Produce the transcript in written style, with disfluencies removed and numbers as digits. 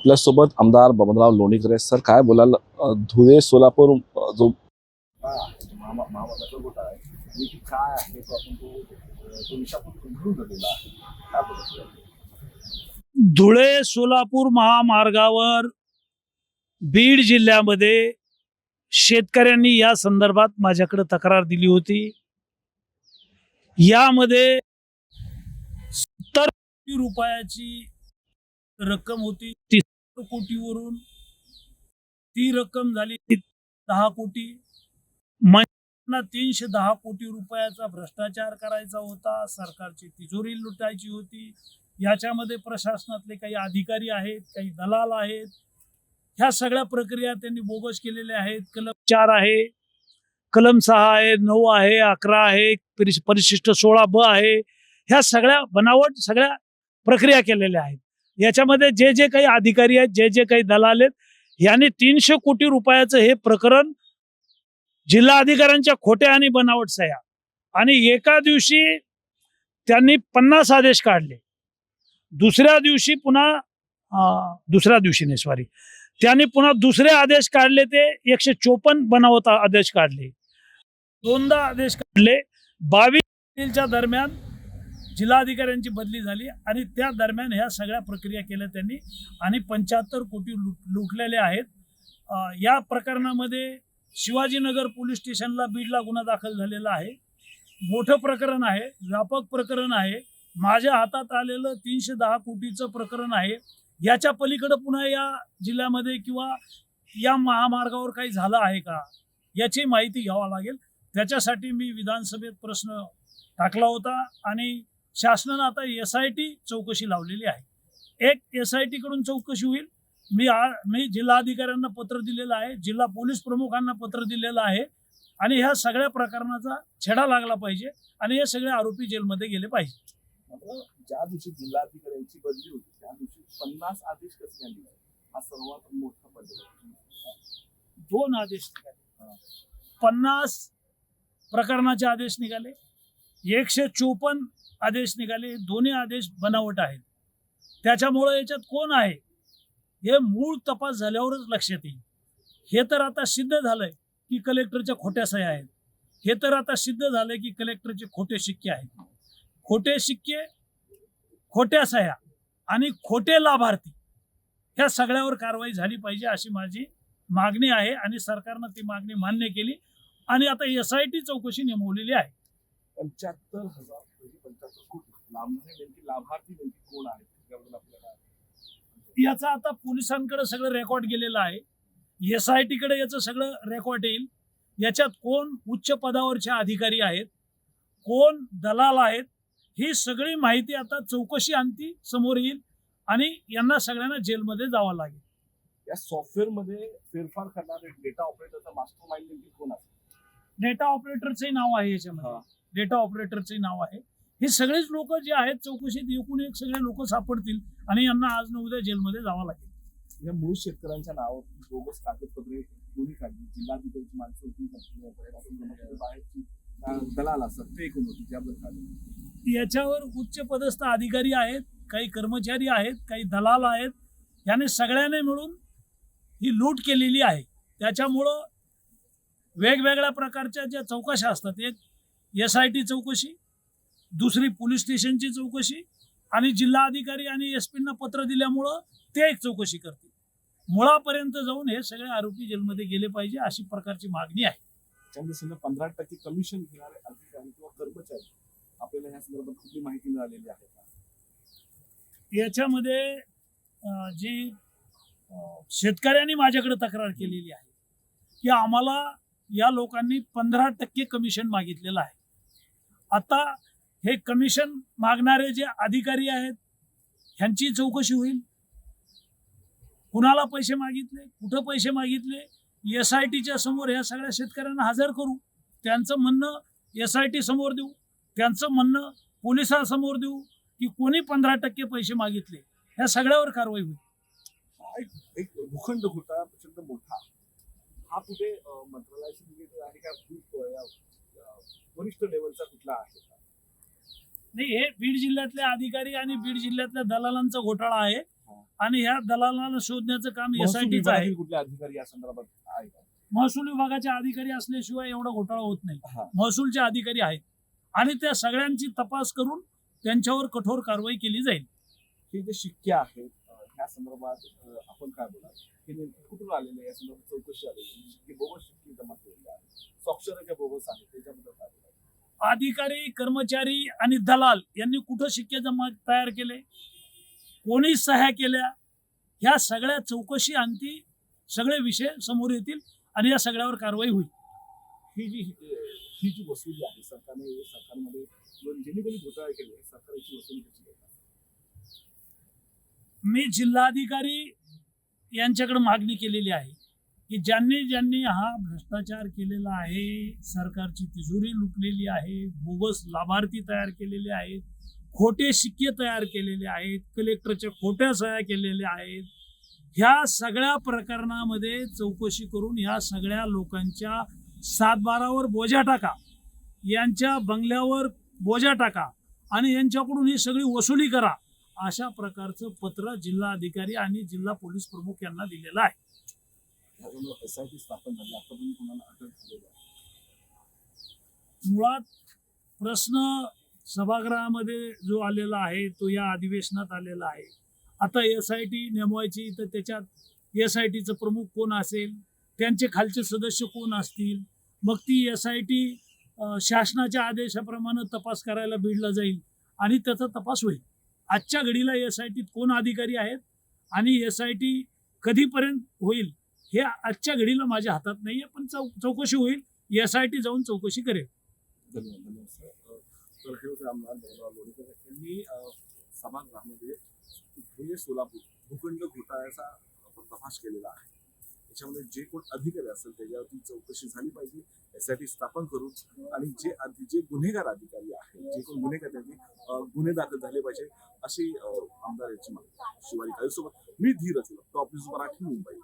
आपल्यासोबत आमदार बबनराव लोणीकर आहेत. सर काय बोलाल, धुळे सोलापूर जो महामार्गाचा घोटाळा आहे नेमकी काय आहे तो आपण तो विषयापूर्वी उघडून धरलेला आहे. काय बोलतो धुळे सोलापूर महामार्गावर बीड जिल्ह्यामध्ये शेतकऱ्यांनी या संदर्भात माझ्याकडे तक्रार दिली होती. यामध्ये 70 कोटी रुपयाची रक्कम होती. 30 कोटीवरून ती रक्कम झाली 10 कोटी. महिन्यांना 310 कोटी रुपयाचा भ्रष्टाचार करायचा होता. सरकारची तिजोरी लुटायची होती. याच्यामध्ये प्रशासनातले काही अधिकारी आहेत, काही दलाल आहेत. ह्या सगळ्या प्रक्रिया त्यांनी बोगस केलेल्या आहेत. कलम 4 आहे, कलम 6 आहे, 9 आहे, 11 आहे, परिशिष्ट 16B आहे. ह्या सगळ्या बनावट सगळ्या प्रक्रिया केलेल्या आहेत. याच्यामध्ये जे जे काही अधिकारी आहेत, जे जे काही दलाल आहेत, यांनी 300 कोटी रुपयाचं हे प्रकरण जिल्हा अधिकाऱ्यांच्या खोट्या आणि बनावट सह्या आणि एका दिवशी त्यांनी 50 आदेश काढले. दुसऱ्या दिवशी त्यांनी पुन्हा दुसरे आदेश काढले. ते 154 बनावट आदेश काढले. 2दा आदेश काढले. 22 एप्रिलच्या दरम्यान जिल्हाधिकाऱ्यांची बदली झाली आणि त्या दरम्यान ह्या सगळ्या प्रक्रिया केल्या त्यांनी आणि 75 कोटी लुटलेले आहेत. या प्रकरणामध्ये शिवाजीनगर पोलीस स्टेशनला बीडला गुन्हा दाखल झालेला आहे. मोठं प्रकरण आहे, व्यापक प्रकरण आहे. माझ्या हातात आलेलं 310 कोटीचं प्रकरण आहे. याच्या पलीकडे पुन्हा या जिल्ह्यामध्ये किंवा या महामार्गावर काही झालं आहे का याची माहिती घ्यावी लागेल. त्याच्यासाठी मी विधानसभेत प्रश्न टाकला होता आणि शासनानं आता SIT चौकशी लावलेली आहे. एक SIT कडून चौकशी होईल. मी जिल्हाधिकाऱ्यांना पत्र दिलेलं आहे, जिल्हा पोलीस प्रमुखांना पत्र दिलेलं आहे आणि ह्या सगळ्या प्रकरणाचा छेडा लागला पाहिजे आणि हे सगळे आरोपी जेलमध्ये गेले पाहिजे. ज्या दिवशी जिल्हाधिकाऱ्यांची बदली होती त्या दिवशी 50 आदेश कसे आले हा सर्वात मोठा बदल. 2 आदेश निघाले, 50 प्रकरणाचे आदेश निघाले, 154 आदेश निघाले. दोन्ही आदेश बनावट आहेत. त्याच्यामुळे याच्यात कोण आहे हे मूळ तपास झाल्यावरच लक्षात येईल. हे तर आता सिद्ध झालंय की कलेक्टरच्या खोट्या सह्या आहेत. हे तर आता सिद्ध झालंय की कलेक्टरचे खोटे शिक्के आहेत. खोटे शिक्के, खोट्या सह्या आणि खोटे लाभार्थी ह्या सगळ्यावर कारवाई झाली पाहिजे अशी माझी मागणी आहे आणि सरकारनं ती मागणी मान्य केली आणि आता SIT चौकशी नेमवलेली आहे. 75 कोटी लाभार्थी नेमकी कोण आहेत याबद्दल आपल्याला याचा आता पोलिसांकडे सगळं रेकॉर्ड गेलेलं आहे. SIT कडे याचं सगळं रेकॉर्ड येईल. याच्यात कोण उच्च पदावरचे अधिकारी आहेत, कोण दलाल आहेत, ही सगळी माहिती आता चौकशी अंती समोर येईल आणि यांना सगळ्यांना जेलमध्ये जावं लागेल. या सॉफ्टवेअर मध्ये फेरफार करणारे डेटा ऑपरेटरचा मास्टर माइंड नेमकी कोण असेल? डेटा ऑपरेटरचंही नाव आहे याच्यामध्ये. डेटा ऑपरेटरचंही नाव आहे. हे सगळेच लोक जे आहेत चौकशीत एकूण एक सगळे लोक सापडतील आणि यांना आज न उद्या जेलमध्ये जावं लागेल. या मूळ शेतकऱ्यांच्या नावावर बोगस कागदपत्रे कोणी काढली? जिल्हाधिकाऱ्यांची माणसं होती, बाहेरची दलाल असतात ते कोण होती त्याबद्दल याच्यावर उच्च पदस्थ अधिकारी आहेत, काही कर्मचारी आहेत, काही दलाल आहेत. याने सगळ्यांनी मिळून ही लूट केलेली आहे. त्याच्यामुळं वेगवेगळ्या प्रकारच्या ज्या चौकशा असतात, एक SIT चौकशी, दुसरी पोलीस स्टेशनची चौकशी आणि जिल्हा अधिकारी आणि SP ना पत्र दिल्यामुळं ते एक चौकशी करतील. मुळापर्यंत जाऊन हे सगळे आरोपी जेलमध्ये गेले पाहिजे अशी प्रकारची मागणी आहे. त्यामुळे 15% कमिशन घेणारे अधिकारी किंवा कर्मचारी आपल्याला या संदर्भात कुठली माहिती मिळालेली आहे का? याच्यामध्ये जी शेतकऱ्यांनी माझ्याकडे तक्रार केलेली आहे की आम्हाला या लोकांनी 15% कमिशन मागितलेलं आहे. आता हे कमिशन मागणारे जे अधिकारी आहेत ह्यांची चौकशी होईल. कुणाला पैसे मागितले, कुठं पैसे मागितले, SITच्या समोर ह्या सगळ्या शेतकऱ्यांना हजर करू. त्यांचं म्हणणं SIT समोर देऊ, त्यांचं म्हणणं पोलिसांसमोर देऊ की कोणी 15% पैसे मागितले. ह्या सगळ्यावर कारवाई होईल. एक भूखंड घोटाळा प्रचंड मोठा हा कुठे मंत्रालयाशी निगडीत आहे का? वरिष्ठ लेवलचा कुठला आहे का? नाही, हे बीड जिल्ह्यातले अधिकारी आणि बीड जिल्ह्यातल्या दलालांचा घोटाळा आहे. आणि ह्या दलालांना शोधण्याचं काम महसूल SITच आहे. विभागातील कुठले अधिकारी या संदर्भात आहे का? महसूल विभागाचे अधिकारी असल्याशिवाय एवढा घोटाळा होत नाही. हा. महसूलचे अधिकारी आहेत आणि त्या सगळ्यांची तपास करून त्यांच्यावर कठोर कारवाई केली जाईल. हे जे शिक्के आहेत ह्या संदर्भात आपण काय बोलाल? हे नेमके कुठून आलेले या संदर्भात चौकशी आलेली शिक्के बोगस शिक्के जमा केलेले आहेत, स्वाक्षऱ्या बोगस आहेत, त्याच्याबद्दल काय बोलाल? अधिकारी, कर्मचारी आणि दलाल यांनी कुठं शिक्के जमा तयार केले, कोणी सह्या केल्या, ह्या सगळ्या चौकशी अंती सगळे विषय समोर येतील आणि या सगळ्यावर कारवाई होईल. ही जी वसुली आहे सरकारमध्ये ज्यांनी कोणी घोटाळे केले सरकारची वसुली कशी करतात? मी जिल्हाधिकारी यांच्याकडे मागणी केलेली आहे की ज्यांनी हा भ्रष्टाचार केलेला आहे, सरकारची तिजोरी लुटलेली आहे, बोगस लाभार्थी तयार केलेले आहेत, खोटे शिक्के तयार केलेले आहेत, कलेक्टरच्या खोट्या सह्या केलेल्या आहेत, ह्या सगळ्या प्रकरणामध्ये चौकशी करून ह्या सगळ्या लोकांच्या सातबारावर बोजा टाका, यांच्या बंगल्यावर बोजा टाका आणि यांच्याकडून ही सगळी वसुली करा, अशा प्रकारचं पत्र जिल्हाधिकारी आणि जिल्हा पोलीस प्रमुख यांना दिलेलं आहे. SIT स्थापन झाली आतापर्यंत कोणाला अटक झालेली आहे? मुळात प्रश्न सभागृहामध्ये जो आलेला आहे तो या अधिवेशनात आलेला आहे. आता SIT नेमवायची तर त्याच्यात SITचं प्रमुख कोण असेल, त्यांचे खालचे सदस्य कोण असतील, मग ती SIT शासनाच्या आदेशाप्रमाणे तपास करायला बीडला जाईल आणि त्याचा तपास होईल. आजच्या घडीला SIT कोण अधिकारी आहेत आणि SIT कधीपर्यंत होईल हे आजच्या घडीला माझ्या हातात नाहीये, पण चौकशी होईल. SIT जाऊन चौकशी करेल. धन्यवाद सर. तर हे होते आमदार बबनराव लोणीकर यांनी सभागृहामध्ये धुळे सोलापूर भूखंड घोटाळ्याचा आपण तपास केलेला आहे. त्याच्यामध्ये जे कोण अधिकारी असेल त्याच्यावरती चौकशी झाली पाहिजे, SIT स्थापन करून आणि जे गुन्हेगार अधिकारी आहेत, जे कोण गुन्हेगार त्यांनी गुन्हे दाखल झाले पाहिजे अशी आमदार याची मागणी. शिवाजी काळेसोबत मी धीरज, टॉप न्यूज मराठी, मुंबई.